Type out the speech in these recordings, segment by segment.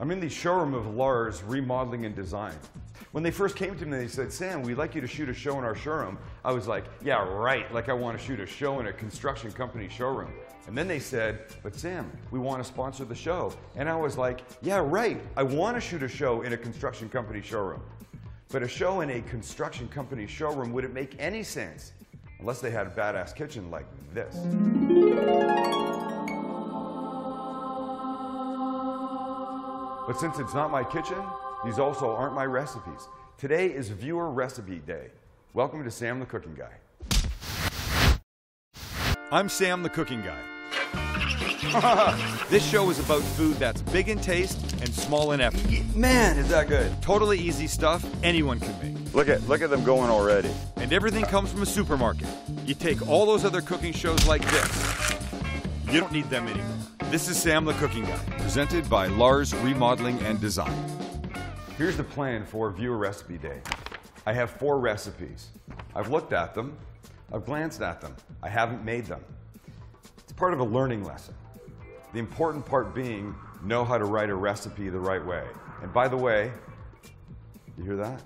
I'm in the showroom of Lars Remodeling and Design. When they first came to me, they said, Sam, we'd like you to shoot a show in our showroom. I was like, yeah, right, like I want to shoot a show in a construction company showroom. And then they said, but Sam, we want to sponsor the show. And I was like, yeah, right, I want to shoot a show in a construction company showroom. But a show in a construction company showroom wouldn't make any sense unless they had a badass kitchen like this. But since it's not my kitchen, these also aren't my recipes. Today is Viewer Recipe Day. Welcome to Sam the Cooking Guy. I'm Sam the Cooking Guy. This show is about food that's big in taste and small in effort. Man, is that good. Totally easy stuff anyone can make. Look at them going already. And everything comes from a supermarket. You take all those other cooking shows like this. You don't need them anymore. This is Sam the Cooking Guy, presented by Lars Remodeling and Design. Here's the plan for Viewer Recipe Day. I have 4 recipes. I've looked at them. I've glanced at them. I haven't made them. It's part of a learning lesson. The important part being, know how to write a recipe the right way. And by the way, you hear that?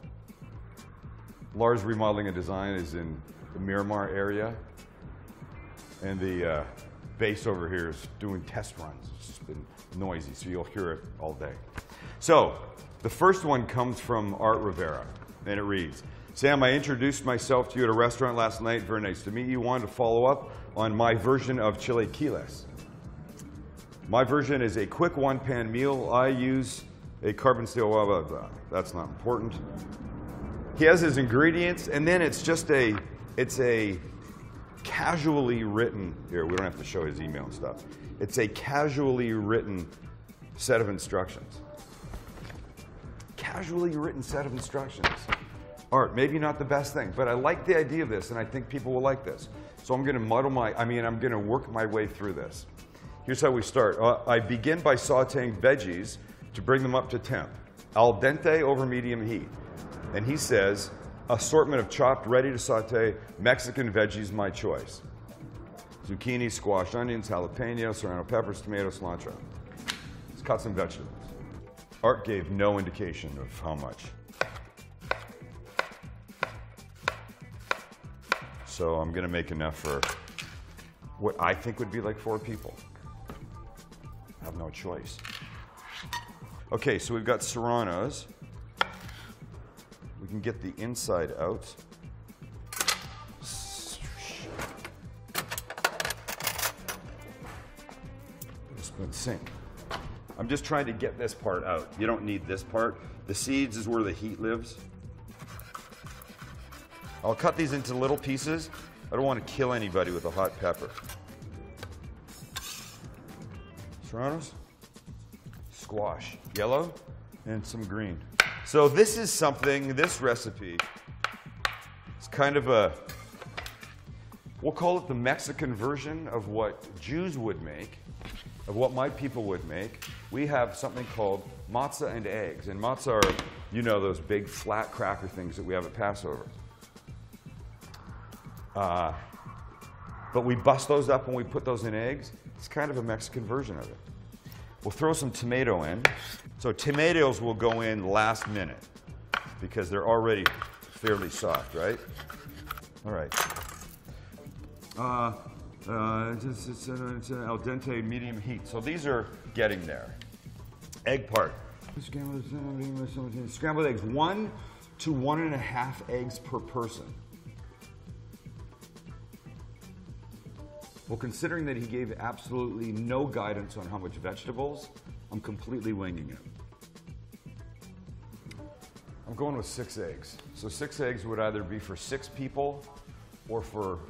Lars Remodeling and Design is in the Miramar area. And the base over here is doing test runs. It's just been noisy, so you'll hear it all day. So, the first one comes from Art Rivera, and it reads, Sam, I introduced myself to you at a restaurant last night. Very nice to meet you. Wanted to follow up on my version of Chilaquiles. My version is a quick one-pan meal. I use a carbon steel, blah, blah, blah. That's not important. He has his ingredients, and then it's a casually written, here, we don't have to show his email and stuff. It's a casually written set of instructions. Casually written set of instructions. Art, maybe not the best thing, but I like the idea of this, and I think people will like this. So I'm gonna I'm gonna work my way through this. Here's how we start. I begin by sauteing veggies to bring them up to temp. Al dente over medium heat. And he says, assortment of chopped, ready to saute Mexican veggies, my choice. Zucchini, squash, onions, jalapeno, serrano peppers, tomatoes, cilantro. Let's cut some vegetables. Art gave no indication of how much. So I'm gonna make enough for what I think would be like 4 people. I have no choice. Okay, so we've got serranos. We can get the inside out. Sink. I'm just trying to get this part out. You don't need this part. The seeds is where the heat lives. I'll cut these into little pieces. I don't want to kill anybody with a hot pepper. Serranos, squash, yellow, and some green. So this is something, this recipe, it's kind of a, we'll call it the Mexican version of what Jews would make, of what my people would make. We have something called matzah and eggs. And matzah are, you know, those big flat cracker things that we have at Passover. But we bust those up and we put those in eggs. It's kind of a Mexican version of it. We'll throw some tomato in. So tomatoes will go in last minute because they're already fairly soft, right? All right. It's an al dente medium heat. So these are getting there. Egg part. Scrambled eggs, 1 to 1.5 eggs per person. Well, considering that he gave absolutely no guidance on how much vegetables, I'm completely winging it. I'm going with 6 eggs. So 6 eggs would either be for 6 people or for,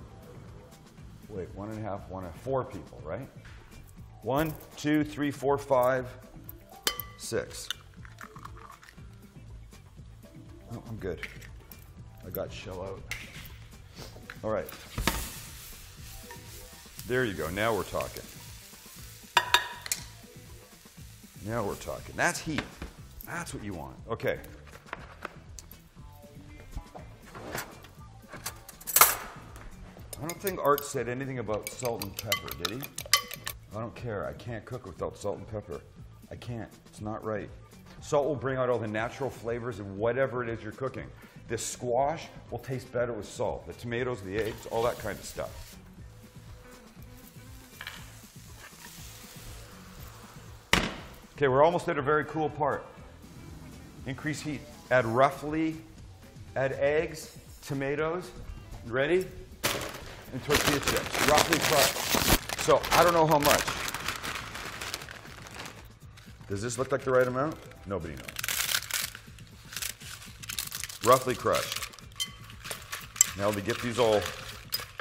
wait, 1.5, 4 people, right? 1, 2, 3, 4, 5, 6. Oh, I'm good. I got shell out. All right. There you go. Now we're talking. Now we're talking. That's heat. That's what you want. Okay. I don't think Art said anything about salt and pepper, did he? I don't care. I can't cook without salt and pepper. I can't. It's not right. Salt will bring out all the natural flavors of whatever it is you're cooking. This squash will taste better with salt. The tomatoes, the eggs, all that kind of stuff. Okay, we're almost at a very cool part. Increase heat. Add eggs, tomatoes, ready? And tortilla chips, roughly crushed. So I don't know how much. Does this look like the right amount? Nobody knows. Roughly crushed. Now to get these all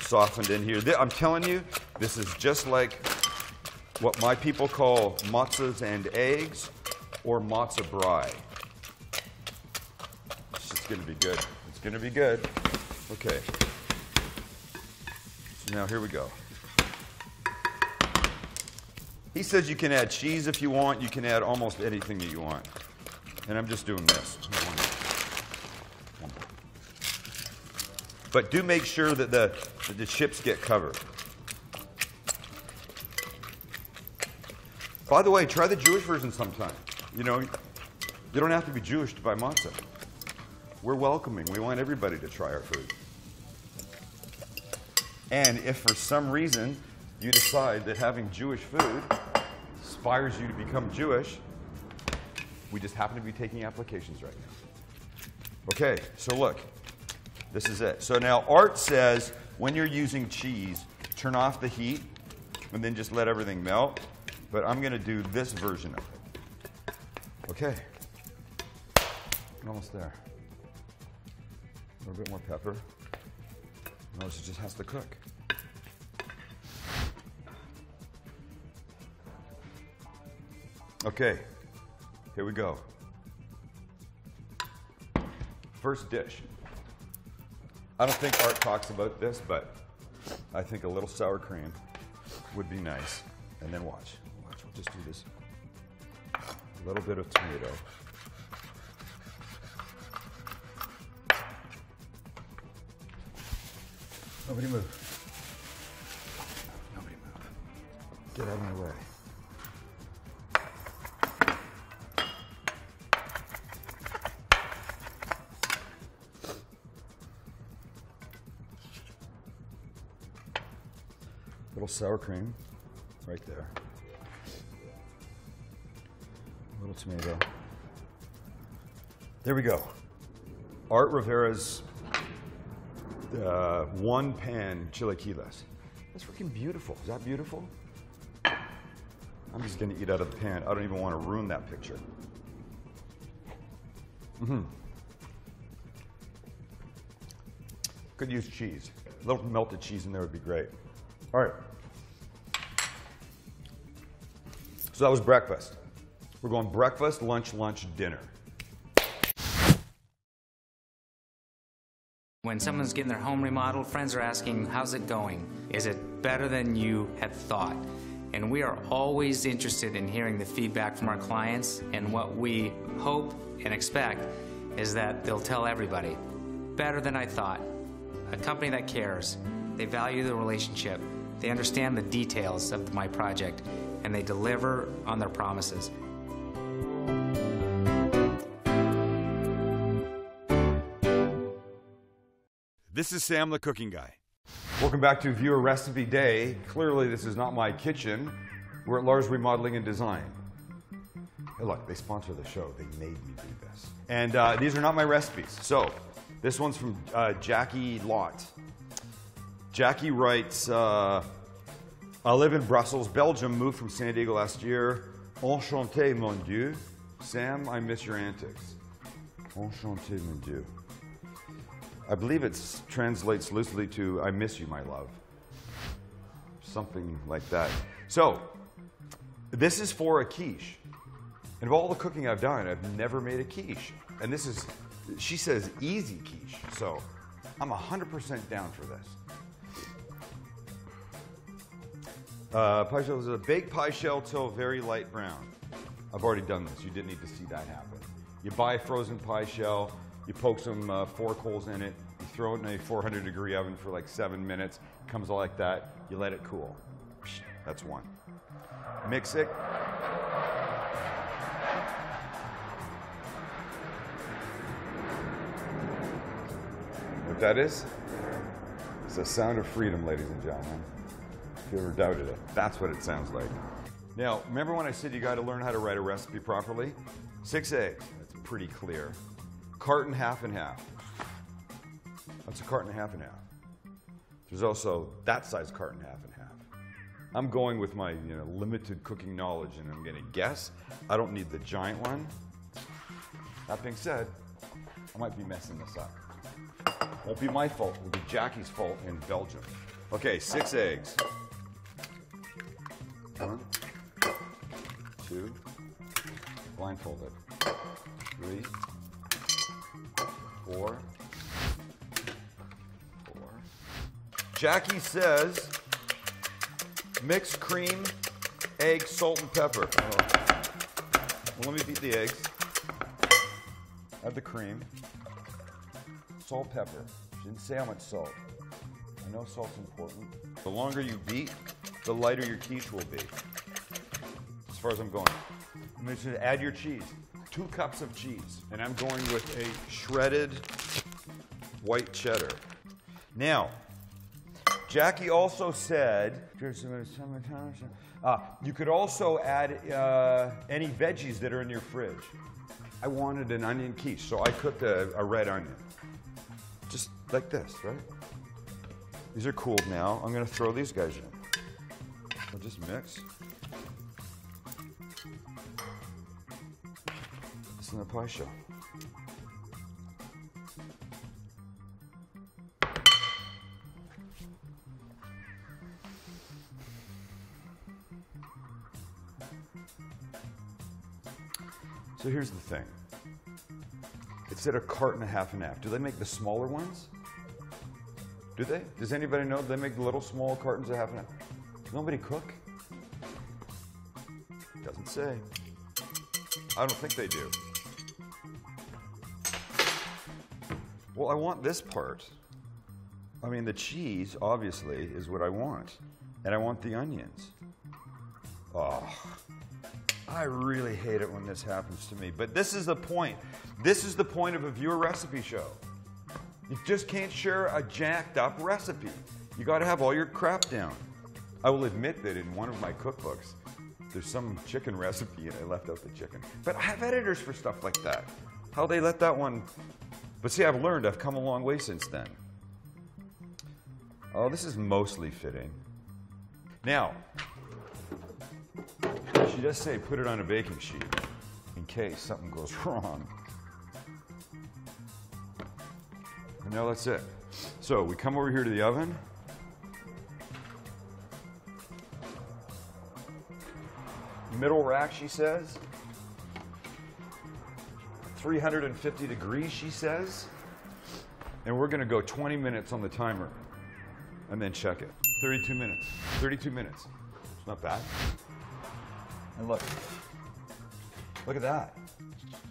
softened in here. I'm telling you, this is just like what my people call matzahs and eggs or matzo brie. It's going to be good. It's going to be good. Okay. So now here we go. He says you can add cheese if you want. You can add almost anything that you want. And I'm just doing this. But do make sure that the chips get covered. By the way, try the Jewish version sometime. You know, you don't have to be Jewish to buy matzah. We're welcoming. We want everybody to try our food. And if for some reason you decide that having Jewish food inspires you to become Jewish, we just happen to be taking applications right now. Okay, so look, this is it. So now Art says when you're using cheese, turn off the heat and then just let everything melt. But I'm going to do this version of it. Okay, I'm almost there. A little bit more pepper. Notice it just has to cook. Okay, here we go. First dish. I don't think Art talks about this, but I think a little sour cream would be nice. And then watch, we'll just do this. A little bit of tomato. Nobody move. Nobody move. Get out of my way. Little sour cream right there. A little tomato. There we go. Art Rivera's one pan chilaquiles. That's freaking beautiful. Is that beautiful? I'm just going to eat out of the pan. I don't even want to ruin that picture. Could use cheese. A little melted cheese in there would be great. All right. So that was breakfast. We're going breakfast, lunch, dinner. When someone's getting their home remodeled, friends are asking, how's it going? Is it better than you had thought? And we are always interested in hearing the feedback from our clients, and what we hope and expect is that they'll tell everybody, better than I thought. A company that cares, they value the relationship, they understand the details of my project, and they deliver on their promises. This is Sam the Cooking Guy. Welcome back to Viewer Recipe Day. Clearly this is not my kitchen. We're at Lars Remodeling and Design. Hey look, they sponsor the show. They made me do this. And these are not my recipes. So, this one's from Jackie Lott. Jackie writes, I live in Brussels, Belgium, moved from San Diego last year. Enchanté, mon Dieu. Sam, I miss your antics. Enchanté, mon Dieu. I believe it translates loosely to, I miss you, my love. Something like that. So, this is for a quiche. And of all the cooking I've done, I've never made a quiche. And this is, she says, easy quiche. So, I'm 100% down for this. Pie shell is a baked pie shell till very light brown. I've already done this. You didn't need to see that happen. You buy a frozen pie shell. You poke some fork holes in it. You throw it in a 400-degree oven for like 7 minutes. It comes out like that. You let it cool. That's one. Mix it. what that is? It's the sound of freedom, ladies and gentlemen. If you ever doubted it, that's what it sounds like. Now, remember when I said you got to learn how to write a recipe properly? 6 eggs, that's pretty clear. Carton half and half. That's a carton half and half. There's also that size carton half and half. I'm going with my limited cooking knowledge, and I'm going to guess I don't need the giant one. That being said, I might be messing this up. Won't be my fault. It'll be Jackie's fault in Belgium. Okay, 6 eggs. 1, 2, blindfolded. 3, 4. Jackie says mix cream, egg, salt, and pepper. Well, let me beat the eggs. Add the cream. Salt, pepper. She didn't say how much salt. I know salt's important. The longer you beat, the lighter your quiche will be. As far as I'm going. I'm going to add your cheese. 2 cups of cheese. And I'm going with a shredded white cheddar. Now, Jackie also said, you could also add any veggies that are in your fridge. I wanted an onion quiche, so I cooked a red onion. Just like this, right? These are cooled now. I'm going to throw these guys in. I'll just mix. This is the pie show. So here's the thing. It said a carton and half and half. Do they make the smaller ones? Do they? Does anybody know? Do they make the little small cartons of half and half? Does nobody cook? Doesn't say. I don't think they do. Well, I want this part. I mean, the cheese, obviously, is what I want. And I want the onions. Oh. I really hate it when this happens to me, but this is the point. This is the point of a viewer recipe show. You just can't share a jacked up recipe. You got to have all your crap down. I will admit that in one of my cookbooks, there's some chicken recipe and I left out the chicken. But I have editors for stuff like that. How they let that one... But see, I've learned. I've come a long way since then. Oh, this is mostly fitting. Now, she does say put it on a baking sheet in case something goes wrong. And now that's it. So we come over here to the oven. Middle rack, she says. 350 degrees, she says. And we're going to go 20 minutes on the timer and then check it. 32 minutes. 32 minutes. It's not bad. And look at that.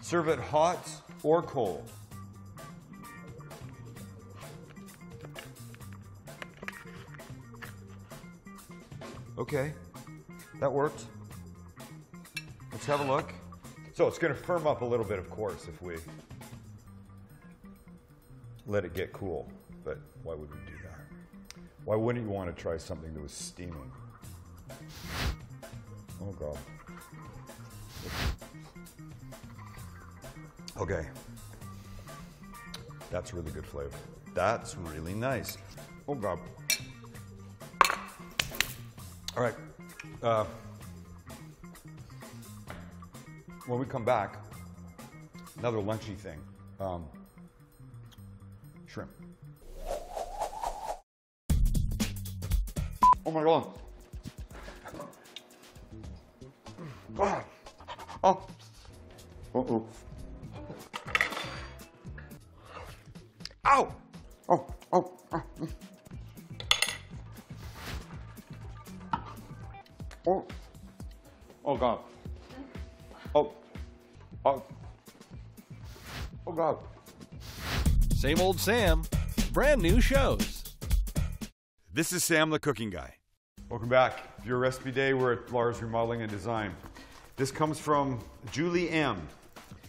Serve it hot or cold. Okay, that worked. Let's have a look. So it's going to firm up a little bit, of course, if we let it get cool. But why would we do that? Why wouldn't you want to try something that was steaming? Oh, God. Okay. That's really good flavor. That's really nice. Oh, God. All right. When we come back, another lunchy thing. Shrimp. Oh, my God. God. Oh. Uh-oh. Ow. Oh. Oh. Oh. Oh, God. Oh. Oh. Oh, God. Same old Sam, brand new shows. This is Sam, the cooking guy. Welcome back. If you're Recipe Day, we're at Lars Remodeling and Design. This comes from Julie M.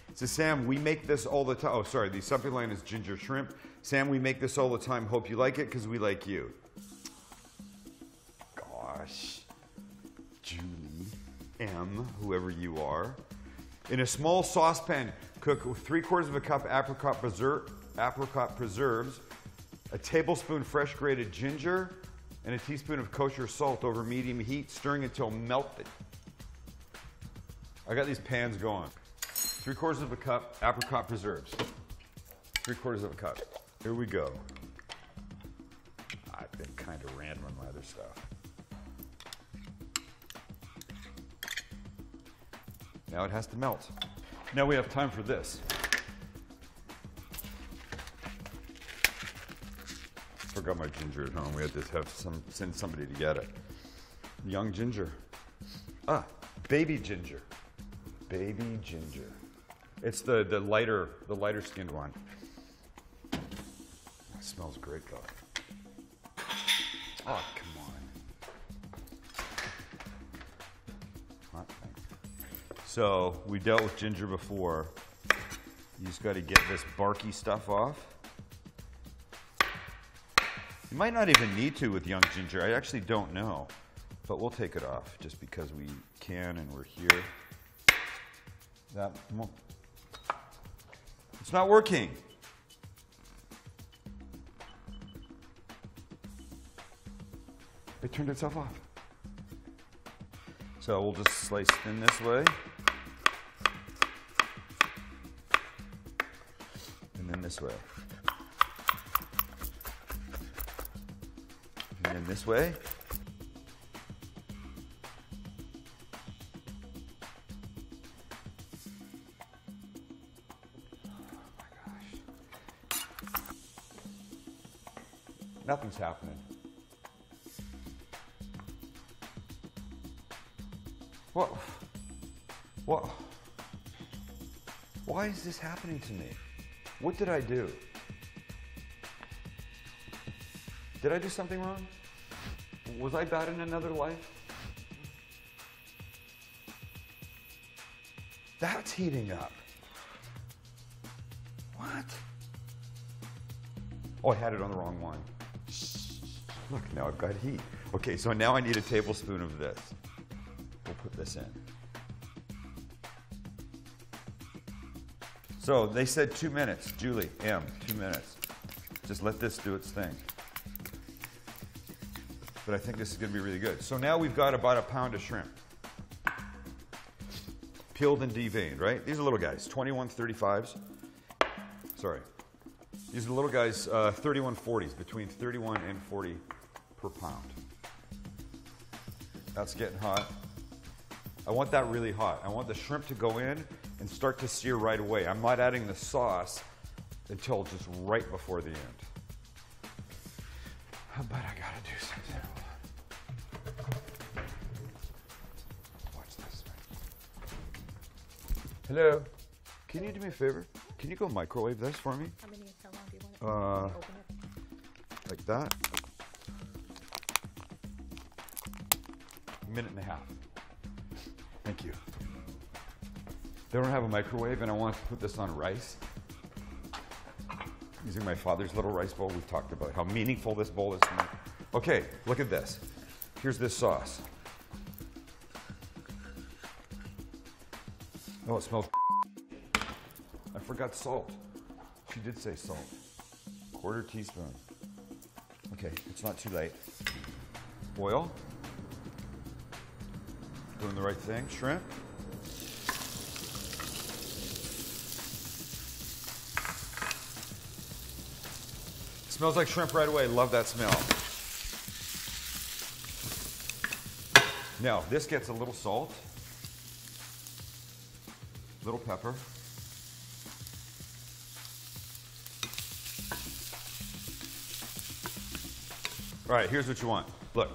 It says, Sam, we make this all the time. Oh, sorry, the subject line is ginger shrimp. Sam, we make this all the time. Hope you like it because we like you. Gosh. Julie M., whoever you are. In a small saucepan, cook 3/4 of a cup apricot preserves, a tablespoon fresh grated ginger, and a teaspoon of kosher salt over medium heat, stirring until melted. I got these pans going. 3/4 of a cup apricot preserves. 3/4 of a cup. Here we go. I've been kind of random on my other stuff. Now it has to melt. Now we have time for this. Forgot my ginger at home. We had to send somebody to get it. Young ginger. Ah, baby ginger. Baby ginger. It's the lighter skinned one. It smells great though. Oh, come on. Hot thing. So we dealt with ginger before. You just got to get this barky stuff off. You might not even need to with young ginger. I actually don't know, but we'll take it off just because we can and we're here. It's not working. It turned itself off. So we'll just slice thin this way. And then this way. And then this way. Nothing's happening. What? Why is this happening to me? What did I do? Did I do something wrong? Was I bad in another life? That's heating up. What? Oh, I had it on the wrong one. Look, now I've got heat. Okay, so now I need a tablespoon of this. We'll put this in. So they said 2 minutes. Julie M., 2 minutes. Just let this do its thing. But I think this is going to be really good. So now we've got about a pound of shrimp. Peeled and deveined, right? These are little guys, 2135s. Sorry. These are the little guys, 3140s, between 31 and 40 per pound. That's getting hot. I want that really hot. I want the shrimp to go in and start to sear right away. I'm not adding the sauce until just right before the end. But I gotta do something. Watch this. Hello. Can you do me a favor? Can you go microwave this for me? How long do you want it? Open it. Like that. 1.5 minutes. Thank you. They don't have a microwave, and I want to put this on rice. Using my father's little rice bowl. We've talked about how meaningful this bowl is to me. Okay, look at this. Here's this sauce. Oh, it smells. I forgot salt. She did say salt. 1/4 teaspoon. Okay, it's not too late. Oil. Doing the right thing. Shrimp. Smells like shrimp right away. Love that smell. Now, this gets a little salt, little pepper. All right, here's what you want. Look,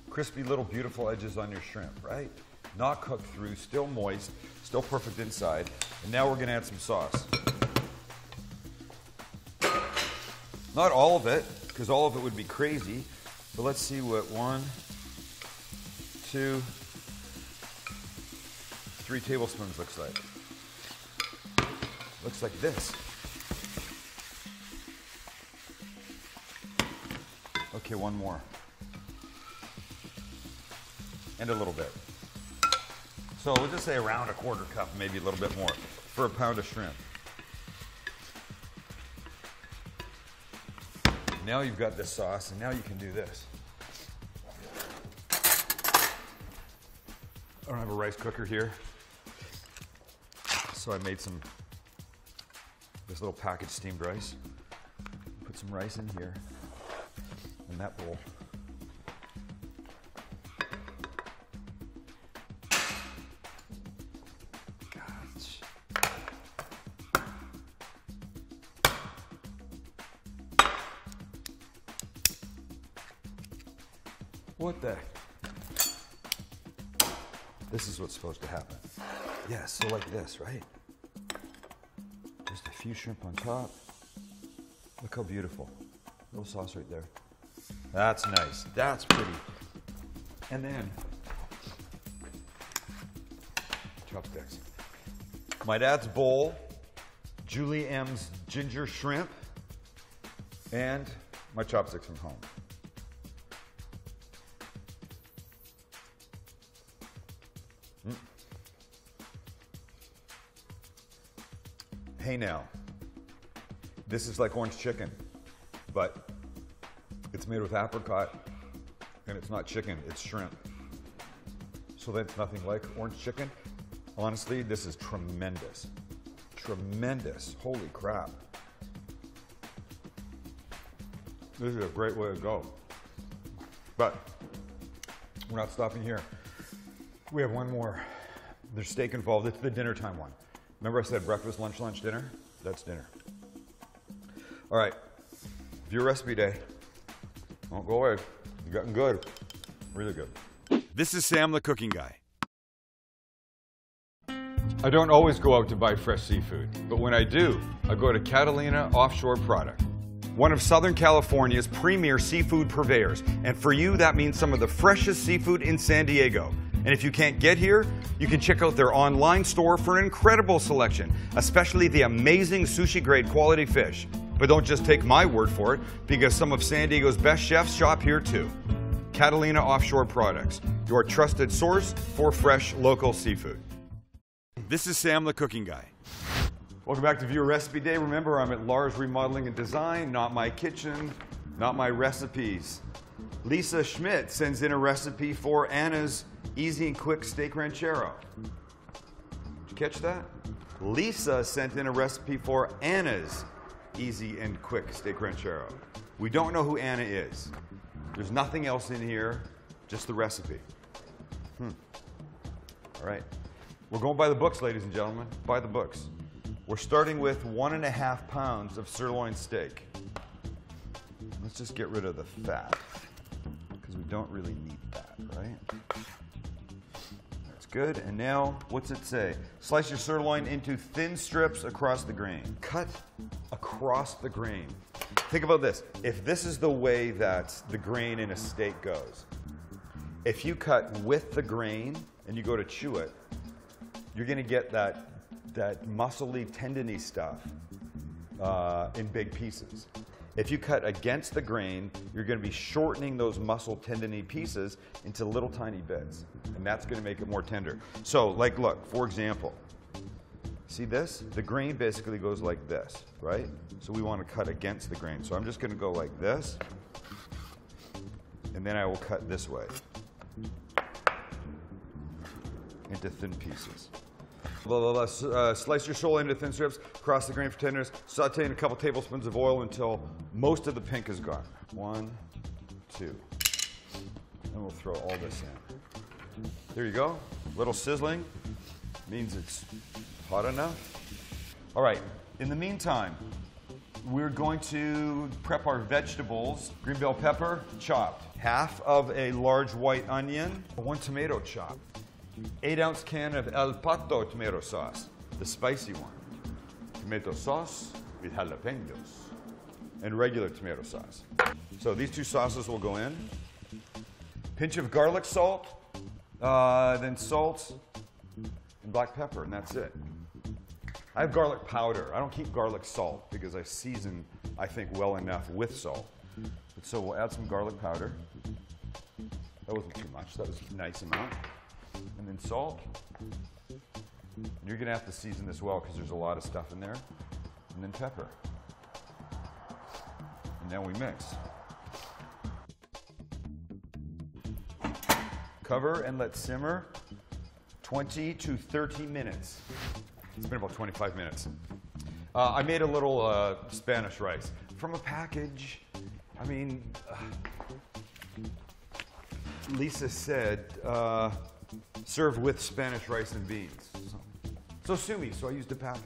crispy little beautiful edges on your shrimp, right? Not cooked through, still moist, still perfect inside. And now we're gonna add some sauce. Not all of it, because all of it would be crazy, but let's see what 1, 2, 3 tablespoons looks like. Looks like this. Okay, one more. And a little bit. So we'll just say around a quarter cup, maybe a little bit more, for a pound of shrimp. Now you've got this sauce, and now you can do this. I don't have a rice cooker here, so I made this little packaged steamed rice. Put some rice in here, in that bowl. What the? This is what's supposed to happen. Yeah, so like this, right? Just a few shrimp on top. Look how beautiful. Little sauce right there. That's nice. That's pretty. And then, chopsticks. My dad's bowl, Julie M's ginger shrimp, and my chopsticks from home. Hey now, this is like orange chicken, but it's made with apricot, and it's not chicken, it's shrimp. So that's nothing like orange chicken. Honestly, this is tremendous. Tremendous, holy crap. This is a great way to go. But we're not stopping here. We have one more. There's steak involved, it's the dinner time one. Remember I said breakfast, lunch, dinner? That's dinner. All right, viewer recipe day. Don't go away. You gotten good, really good. This is Sam the Cooking Guy. I don't always go out to buy fresh seafood, but when I do, I go to Catalina Offshore Product, one of Southern California's premier seafood purveyors. And for you, that means some of the freshest seafood in San Diego. And if you can't get here, you can check out their online store for an incredible selection, especially the amazing sushi-grade quality fish. But don't just take my word for it, because some of San Diego's best chefs shop here too. Catalina Offshore Products, your trusted source for fresh local seafood. This is Sam the Cooking Guy. Welcome back to Viewer Recipe Day. Remember, I'm at Lars Remodeling and Design, not my kitchen, not my recipes. Lisa Schmidt sends in a recipe for Anna's easy and quick steak ranchero. Did you catch that? Lisa sent in a recipe for Anna's easy and quick steak ranchero. We don't know who Anna is. There's nothing else in here, just the recipe. All right. We're going by the books, ladies and gentlemen, by the books. We're starting with 1.5 pounds of sirloin steak. Let's just get rid of the fat, because we don't really need that, right? That's good. And now, what's it say? Slice your sirloin into thin strips across the grain. Cut across the grain. Think about this. If this is the way that the grain in a steak goes, if you cut with the grain and you go to chew it, you're going to get that muscly, tendony stuff in big pieces. If you cut against the grain, you're going to be shortening those muscle tendony pieces into little tiny bits, and that's going to make it more tender. So, like, look, for example, see this? The grain basically goes like this, right? So we want to cut against the grain. So I'm just going to go like this, and then I will cut this way into thin pieces. Slice your shoal into thin strips, cross the grain for 10 minutes, saute in a couple tablespoons of oil until most of the pink is gone. 1, 2. And we'll throw all this in. There you go. Little sizzling means it's hot enough. All right, in the meantime, we're going to prep our vegetables. Green bell pepper, chopped. Half of a large white onion, 1 tomato chopped. 8-ounce can of El Pato tomato sauce, the spicy one. Tomato sauce with jalapenos and regular tomato sauce. So these two sauces will go in. Pinch of garlic salt, then salt and black pepper, and that's it. I have garlic powder. I don't keep garlic salt because I season, I think, well enough with salt. But So we'll add some garlic powder. That wasn't too much, that was a nice amount. And then salt. You're gonna have to season this well because there's a lot of stuff in there. And then pepper. And now we mix. Cover and let simmer 20 to 30 minutes. It's been about 25 minutes. I made a little Spanish rice from a package. I mean, Lisa said, serve with Spanish rice and beans. So sue me, so I used a package.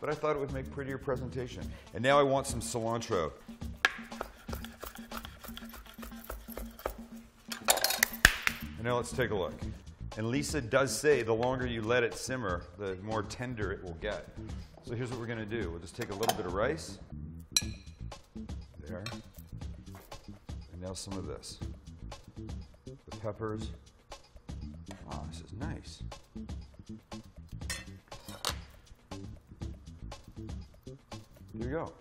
But I thought it would make prettier presentation. And now I want some cilantro. And now let's take a look. And Lisa does say the longer you let it simmer, the more tender it will get. So here's what we're gonna do. We'll just take a little bit of rice. There. And now some of this. The peppers. Wow, this is nice. Here we go.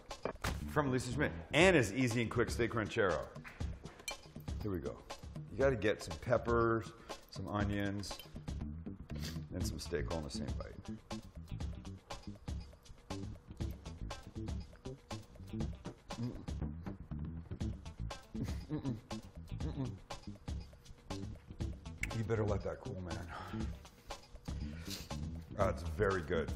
From Lisa Schmidt. Anna's Easy and Quick Steak Ranchero. Here we go. You gotta get some peppers, some onions, and some steak all in the same bite. You better let that cool, man. It's very good.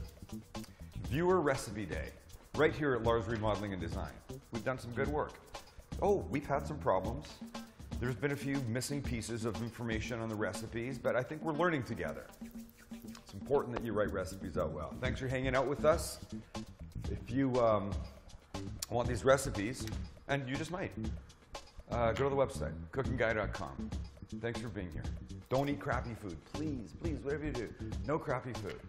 Viewer Recipe Day, right here at Lars Remodeling and Design. We've done some good work. Oh, we've had some problems. There's been a few missing pieces of information on the recipes, but I think we're learning together. It's important that you write recipes out well. Thanks for hanging out with us. If you want these recipes, and you just might, go to the website, cookingguy.com. Thanks for being here. Don't eat crappy food. Please, please, whatever you do, no crappy food.